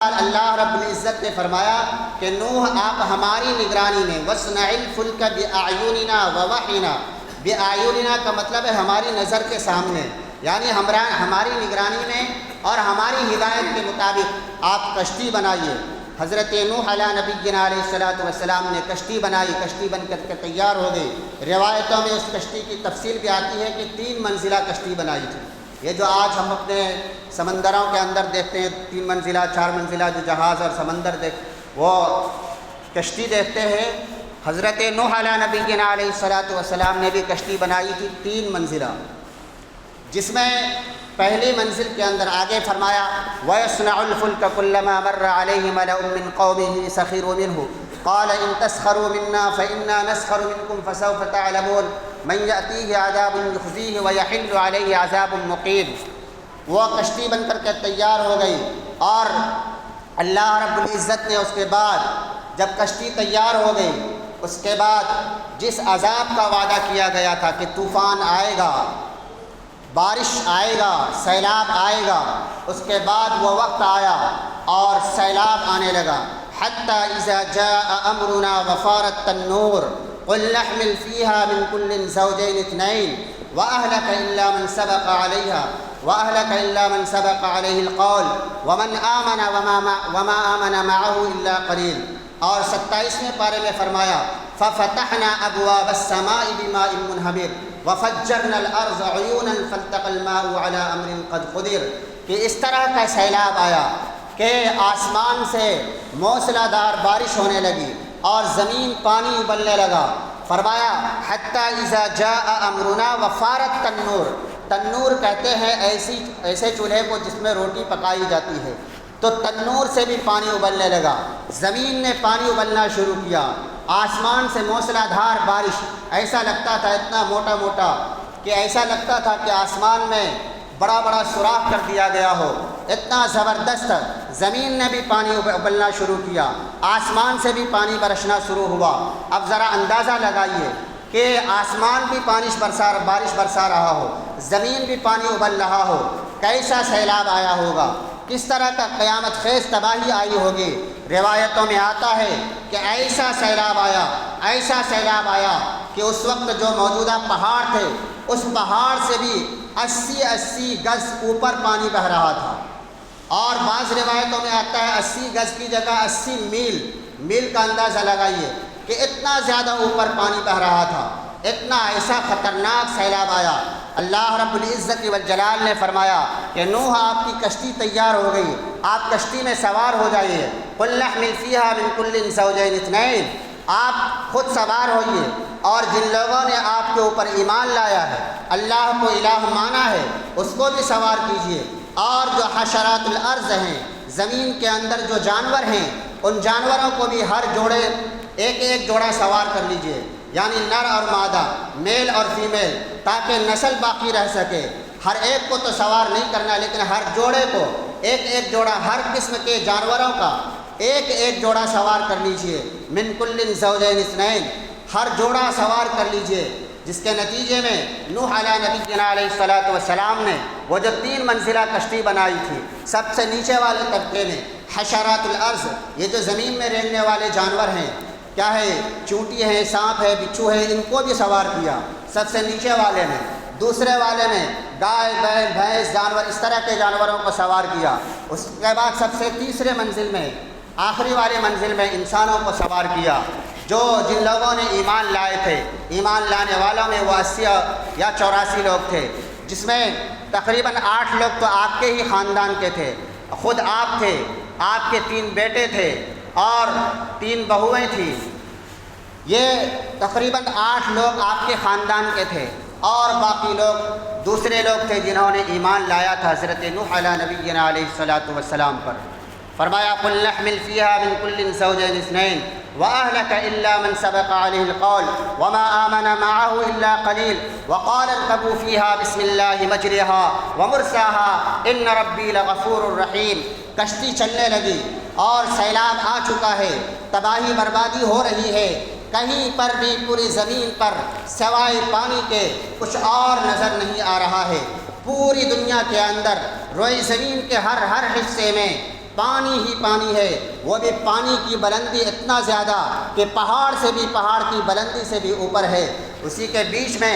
اللہ رب العزت نے فرمایا کہ نوح آپ ہماری نگرانی میں وَاصْنَعِ الْفُلْكَ بِأَعْيُنِنَا وَوَحْيِنَا بِأَعْيُنِنَا کا مطلب ہے ہماری نظر کے سامنے، یعنی ہماری نگرانی میں اور ہماری ہدایت کے مطابق آپ کشتی بنائیے۔ حضرت نوح علیہ نبینا علیہ الصلوۃ والسلام نے کشتی بنائی، کشتی بن کر کے تیار ہو گئی۔ روایتوں میں اس کشتی کی تفصیل بھی آتی ہے کہ 3 منزلہ کشتی بنائی تھی۔ یہ جو آج ہم اپنے سمندروں کے اندر دیکھتے ہیں 3 منزلہ 4 منزلہ جو جہاز اور سمندر وہ کشتی دیکھتے ہیں، حضرت نوح علیہ نبینا علیہ الصلوۃ والسلام نے بھی کشتی بنائی تھی 3 منزلہ، جس میں پہلی منزل کے اندر آگے فرمایا وَيَصْنَعُ الْفُلْكَ كُلَّمَا مَرَّ عَلَيْهِ مَلَأٌ مِّن قَوْمِهِ سَخِرُوا مِنْهُ قَالَ إِن تَسْخَرُوا مِنَّا فَإِنَّا نَسْخَرُ مِنكُمْ فَسَوْفَ تَعْلَمُونَ مَن يَأْتِيهِ عَذَابٌ يُخْزِيهِ وَيَحِلُّ عَلَيْهِ عَذَابٌ مُّقِيمٌ۔ وہ کشتی بن کر کے تیار ہو گئی، اور اللہ رب العزت نے اس کے بعد جب کشتی تیار ہو گئی، اس کے بعد جس عذاب کا وعدہ کیا گیا تھا کہ طوفان آئے گا، بارش آئے گا، سیلاب آئے گا، اس کے بعد وہ وقت آیا اور سیلاب آنے لگا۔ حتیٰ اذا جاء امرنا وفارت التنور قل نحمل فيها من كل زوجين 2 واهلك الا من سبق عليه القول ومن آمن وما آمن معه الا قليل۔ اور 27ویں پارے میں فرمایا ففتحنا ابواب السماء بماء منہمر وفجرنا الارض عیونا فالتقى الماء على امر قد قدر، کہ اس طرح کا سیلاب آیا کہ آسمان سے موسلا دار بارش ہونے لگی اور زمین پانی ابلنے لگا۔ فرمایا حتی اذا جاء امرنا وفارت تنور، تنور کہتے ہیں ایسے چولہے کو جس میں روٹی پکائی جاتی ہے، تو تنور سے بھی پانی ابلنے لگا، زمین نے پانی ابلنا شروع کیا، آسمان سے موسلا دھار بارش، ایسا لگتا تھا اتنا موٹا موٹا کہ ایسا لگتا تھا کہ آسمان میں بڑا بڑا سوراخ کر دیا گیا ہو، اتنا زبردست۔ زمین نے بھی پانی ابلنا شروع کیا، آسمان سے بھی پانی برسنا شروع ہوا۔ اب ذرا اندازہ لگائیے کہ آسمان بھی بارش برسا رہا ہو، زمین بھی پانی ابل رہا ہو، کیسا سیلاب آیا ہوگا، کس طرح کا قیامت خیز تباہی آئی ہوگی۔ روایتوں میں آتا ہے کہ ایسا سیلاب آیا کہ اس وقت جو موجودہ پہاڑ تھے، اس پہاڑ سے بھی 80 گز اوپر پانی بہہ رہا تھا، اور بعض روایتوں میں آتا ہے 80 گز کی جگہ 80 میل کا اندازہ لگائیے کہ اتنا زیادہ اوپر پانی بہہ رہا تھا، اتنا ایسا خطرناک سیلاب آیا۔ اللہ رب العزت والجلال نے فرمایا کہ نوح آپ کی کشتی تیار ہو گئی، آپ کشتی میں سوار ہو جائیے۔ قل نحمل فيها من كل زوجين 2، آپ خود سوار ہوئیے، اور جن لوگوں نے آپ کے اوپر ایمان لایا ہے، اللہ کو الہ مانا ہے، اس کو بھی سوار کیجیے، اور جو حشرات الارض ہیں، زمین کے اندر جو جانور ہیں، ان جانوروں کو بھی ہر جوڑے ایک جوڑا سوار کر لیجیے، یعنی نر اور مادہ، میل اور فیمیل، تاکہ نسل باقی رہ سکے۔ ہر ایک کو تو سوار نہیں کرنا، لیکن ہر جوڑے کو ایک جوڑا، ہر قسم کے جانوروں کا ایک جوڑا سوار کر لیجئے۔ من کل زوجین 2، ہر جوڑا سوار کر لیجئے، جس کے نتیجے میں نوح علیہ نبینا علیہ الصلوۃ والسلام نے وہ جو 3 منزلہ کشتی بنائی تھی، سب سے نیچے والے طبقے میں حشرات الارض، یہ جو زمین میں رہنے والے جانور ہیں، کیا ہے، چونٹی ہے، سانپ ہے، بچھو ہے، ان کو بھی سوار کیا سب سے نیچے والے میں۔ دوسرے والے میں گائے، بیل، بھینس، جانور، اس طرح کے جانوروں کو سوار کیا۔ اس کے بعد سب سے تیسرے منزل میں، آخری والے منزل میں انسانوں کو سوار کیا، جن لوگوں نے ایمان لائے تھے۔ ایمان لانے والوں میں وہ 80 یا 84 لوگ تھے، جس میں تقریباً 8 لوگ تو آپ کے ہی خاندان کے تھے، خود آپ تھے، آپ کے 3 بیٹے تھے اور 3 بہویں تھیں۔ یہ تقریباً 8 لوگ آپ کے خاندان کے تھے، اور باقی لوگ دوسرے لوگ تھے جنہوں نے ایمان لایا تھا حضرت نوح علیہ نبینا علیہ الصلوۃ والسلام پر۔ فرمایا قل نحمل فيها من كل زوجين 2 وأهلك إلا من سبق عليه القول وما آمن معه إلا قليل وقال اركبوا فيها بسم الله مجريها ومرساها إن ربي لغفور رحيم۔ کشتی چلنے لگی اور سیلاب آ چکا ہے، تباہی بربادی ہو رہی ہے، کہیں پر بھی پوری زمین پر سوائے پانی کے کچھ اور نظر نہیں آ رہا ہے۔ پوری دنیا کے اندر روئی زمین کے ہر حصے میں پانی ہی پانی ہے، وہ بھی پانی کی بلندی اتنا زیادہ کہ پہاڑ سے بھی، پہاڑ کی بلندی سے بھی اوپر ہے۔ اسی کے بیچ میں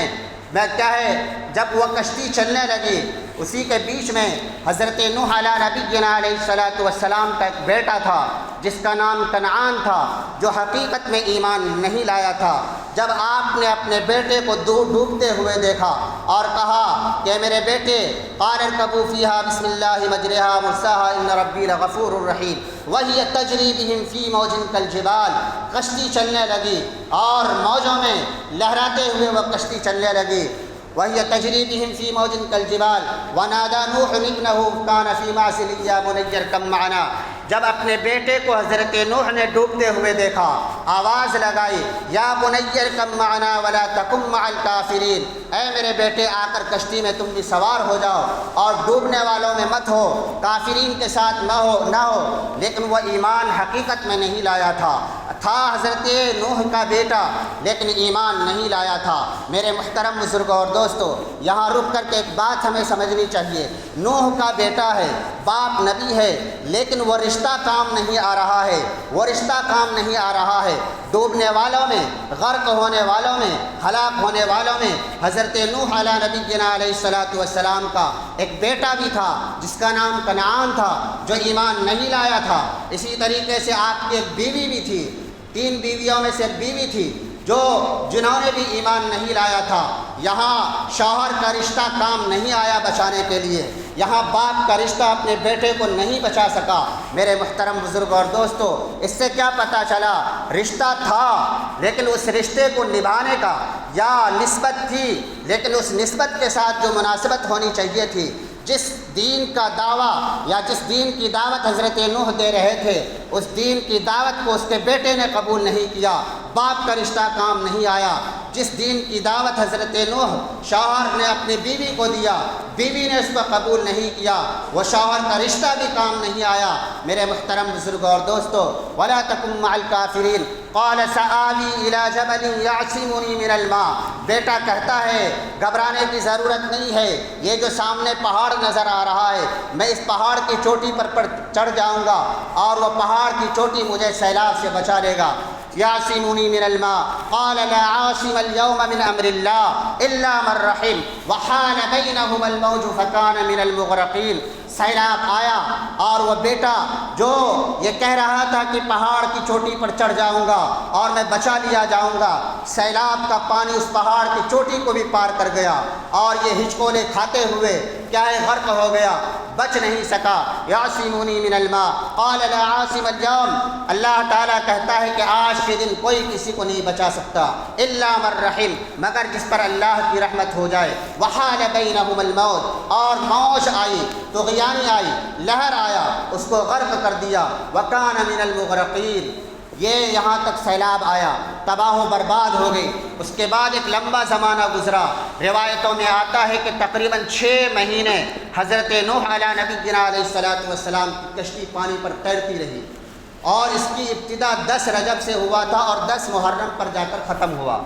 کیا ہے، جب وہ کشتی چلنے لگی، اسی کے بیچ میں حضرت نوح علیہ نبینا علیہ الصلاۃ والسلام کا ایک بیٹا تھا جس کا نام کنعان تھا، جو حقیقت میں ایمان نہیں لایا تھا۔ جب آپ نے اپنے بیٹے کو ڈوبتے ہوئے دیکھا اور کہا کہ میرے بیٹے، قال اركبوا فيها بسم الله مجريها ومرساها ان ربی لغفور الرحیم وهي تجری بهم في موج كالجبال، کشتی چلنے لگی اور موجوں میں لہراتے ہوئے وہ کشتی چلنے لگی۔ وهي تجري بهم في موج كالجبال ونادى نوح ابنه كان في معزل يا بني اركب معنا۔ جب اپنے بیٹے کو حضرت نوح نے ڈوبتے ہوئے دیکھا، آواز لگائی، یا بنی ارکب معنا ولا تکن مع الکافرین، اے میرے بیٹے آ کر کشتی میں تم بھی سوار ہو جاؤ اور ڈوبنے والوں میں مت ہو، کافرین کے ساتھ نہ ہو۔ لیکن وہ ایمان حقیقت میں نہیں لایا تھا حضرت نوح کا بیٹا، لیکن ایمان نہیں لایا تھا۔ میرے محترم بزرگوں اور دوستو، یہاں رک کر کے ایک بات ہمیں سمجھنی چاہیے، نوح کا بیٹا ہے، باپ نبی ہے، لیکن وہ رشتہ کام نہیں آ رہا ہے، وہ رشتہ کام نہیں آ رہا ہے۔ ڈوبنے والوں میں، غرق ہونے والوں میں، ہلاک ہونے والوں میں حضرت نوح علیہ نبینا علیہ الصلاۃ والسلام کا ایک بیٹا بھی تھا جس کا نام کنعان تھا، جو ایمان نہیں لایا تھا۔ اسی طریقے سے آپ کی ایک بیوی بھی تھی، 3 بیویوں میں سے ایک بیوی تھی جنہوں نے بھی ایمان نہیں لایا تھا۔ یہاں شوہر کا رشتہ کام نہیں آیا بچانے کے لیے، یہاں باپ کا رشتہ اپنے بیٹے کو نہیں بچا سکا۔ میرے محترم بزرگ اور دوستو، اس سے کیا پتہ چلا؟ رشتہ تھا لیکن اس رشتے کو نبھانے کا، یا نسبت تھی لیکن اس نسبت کے ساتھ جو مناسبت ہونی چاہیے تھی، جس دین کا دعویٰ یا جس دین کی دعوت حضرت نوح دے رہے تھے، اس دین کی دعوت کو اس کے بیٹے نے قبول نہیں کیا، باپ کا رشتہ کام نہیں آیا۔ جس دین کی دعوت حضرت نوح شوہر نے اپنی بیوی کو دیا، بیوی نے اس کو قبول نہیں کیا، وہ شوہر کا رشتہ بھی کام نہیں آیا۔ میرے محترم بزرگوں اور دوستو، وَلَا تَكُن مَعَ الْكَافِرِينَ قَالَ سَآوِي إِلَى جَبَلٍ يَعْصِمُنِي مِنَ الْمَاءِ، بیٹا کہتا ہے گھبرانے کی ضرورت نہیں ہے، یہ جو سامنے پہاڑ نظر آ رہا ہے، میں اس پہاڑ کی چوٹی پر چڑھ جاؤں گا اور وہ پہاڑ کی چوٹی مجھے سیلاب سے بچا لے گا۔ يعصمني من الماء قال لا عاصم اليوم من امر الله الا من رحم وحال بينهما الموج فكان من المغرقين۔ سیلاب آیا اور وہ بیٹا جو یہ کہہ رہا تھا کہ پہاڑ کی چوٹی پر چڑھ جاؤں گا اور میں بچا لیا جاؤں گا، سیلاب کا پانی اس پہاڑ کی چوٹی کو بھی پار کر گیا اور یہ ہچکولے کھاتے ہوئے کیا ہے غرق ہو گیا، بچ نہیں سکا۔ یعصمونی من الماء قال لا عاصم اليوم، اللہ تعالیٰ کہتا ہے کہ آج کے دن کوئی کسی کو نہیں بچا سکتا، الا من رحم، مگر جس پر اللہ کی رحمت ہو جائے۔ وحال بینہم الموج، اور موج آئی، طغیانی آئی، لہر آیا، اس کو غرق کر دیا۔ وکان من المغرقین، یہ یہاں تک سیلاب آیا، تباہ و برباد ہو گئی۔ اس کے بعد ایک لمبا زمانہ گزرا، روایتوں میں آتا ہے کہ تقریباً 6 مہینے حضرت نوح علیہ نبینا علیہ الصلاۃ والسلام کی کشتی پانی پر تیرتی رہی، اور اس کی ابتدا 10 رجب سے ہوا تھا اور 10 محرم پر جا کر ختم ہوا۔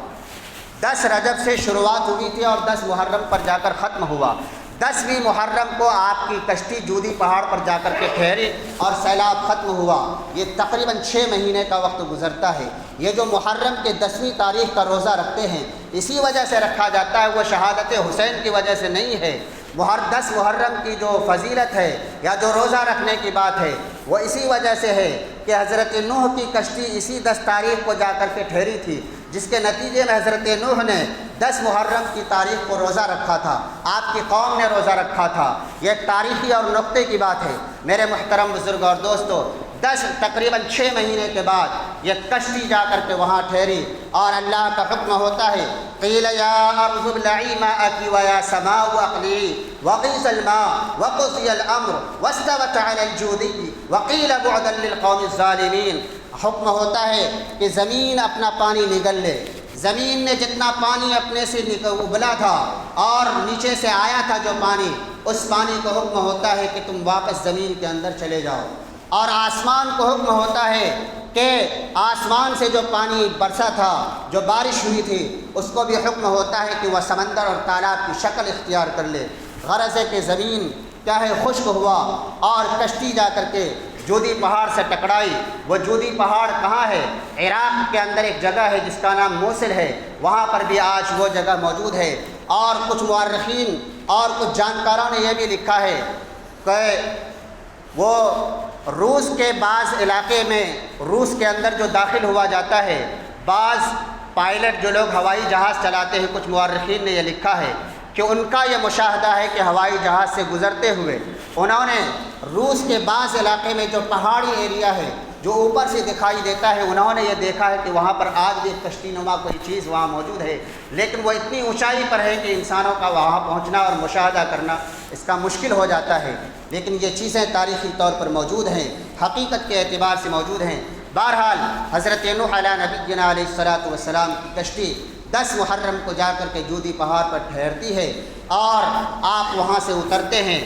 10 رجب سے شروعات ہوئی تھی اور 10 محرم پر جا کر ختم ہوا۔ 10ویں محرم کو آپ کی کشتی جودی پہاڑ پر جا کر کے ٹھہری اور سیلاب ختم ہوا۔ یہ تقریباً 6 مہینے کا وقت گزرتا ہے۔ یہ جو محرم کے 10ویں تاریخ کا روزہ رکھتے ہیں، اسی وجہ سے رکھا جاتا ہے، وہ شہادت حسین کی وجہ سے نہیں ہے۔ 10 محرم کی جو فضیلت ہے یا جو روزہ رکھنے کی بات ہے، وہ اسی وجہ سے ہے کہ حضرت نوح کی کشتی اسی 10 تاریخ کو جا کر کے ٹھہری تھی، جس کے نتیجے میں حضرت نوح نے 10 محرم کی تاریخ کو روزہ رکھا تھا، آپ کی قوم نے روزہ رکھا تھا۔ یہ ایک تاریخی اور نقطے کی بات ہے۔ میرے محترم بزرگ اور دوستو، تقریباً 6 مہینے کے بعد یہ کشتی جا کر کے وہاں ٹھہری اور اللہ کا حکم ہوتا ہے، قیل یا ارض ابلعی ماءک ویا سماء اقلعی وغیض الماء وقضی الامر واستوت علی الجودی وقیل بعدا للقوم الظالمین۔ حکم ہوتا ہے کہ زمین اپنا پانی نگل لے۔ زمین نے جتنا پانی اپنے سے ابلا تھا اور نیچے سے آیا تھا جو پانی، اس پانی کو حکم ہوتا ہے کہ تم واپس زمین کے اندر چلے جاؤ، اور آسمان کو حکم ہوتا ہے کہ آسمان سے جو پانی برسا تھا، جو بارش ہوئی تھی، اس کو بھی حکم ہوتا ہے کہ وہ سمندر اور تالاب کی شکل اختیار کر لے۔ غرض ہے کہ زمین کیا ہے خشک ہوا اور کشتی جا کر کے جودی پہاڑ سے ٹکرائی۔ وہ جودی پہاڑ کہاں ہے؟ عراق کے اندر ایک جگہ ہے جس کا نام موصل ہے، وہاں پر بھی آج وہ جگہ موجود ہے۔ اور کچھ مورخین اور کچھ جانکاروں نے یہ بھی لکھا ہے کہ وہ روس کے بعض علاقے میں، روس کے اندر جو داخل ہوا جاتا ہے، بعض پائلٹ جو لوگ ہوائی جہاز چلاتے ہیں، کچھ مورخین نے یہ لکھا ہے کہ ان کا یہ مشاہدہ ہے کہ ہوائی جہاز سے گزرتے ہوئے انہوں نے روس کے بعض علاقے میں جو پہاڑی ایریا ہے جو اوپر سے دکھائی دیتا ہے، انہوں نے یہ دیکھا ہے کہ وہاں پر آج بھی کشتی نما کوئی چیز وہاں موجود ہے، لیکن وہ اتنی اونچائی پر ہے کہ انسانوں کا وہاں پہنچنا اور مشاہدہ کرنا اس کا مشکل ہو جاتا ہے، لیکن یہ چیزیں تاریخی طور پر موجود ہیں، حقیقت کے اعتبار سے موجود ہیں۔ بہرحال حضرت نوح علیہ نبینا علیہ الصلاۃ والسلام کی کشتی 10 محرم کو جا کر کے جودی پہاڑ پر ٹھہرتی ہے اور آپ وہاں سے اترتے ہیں۔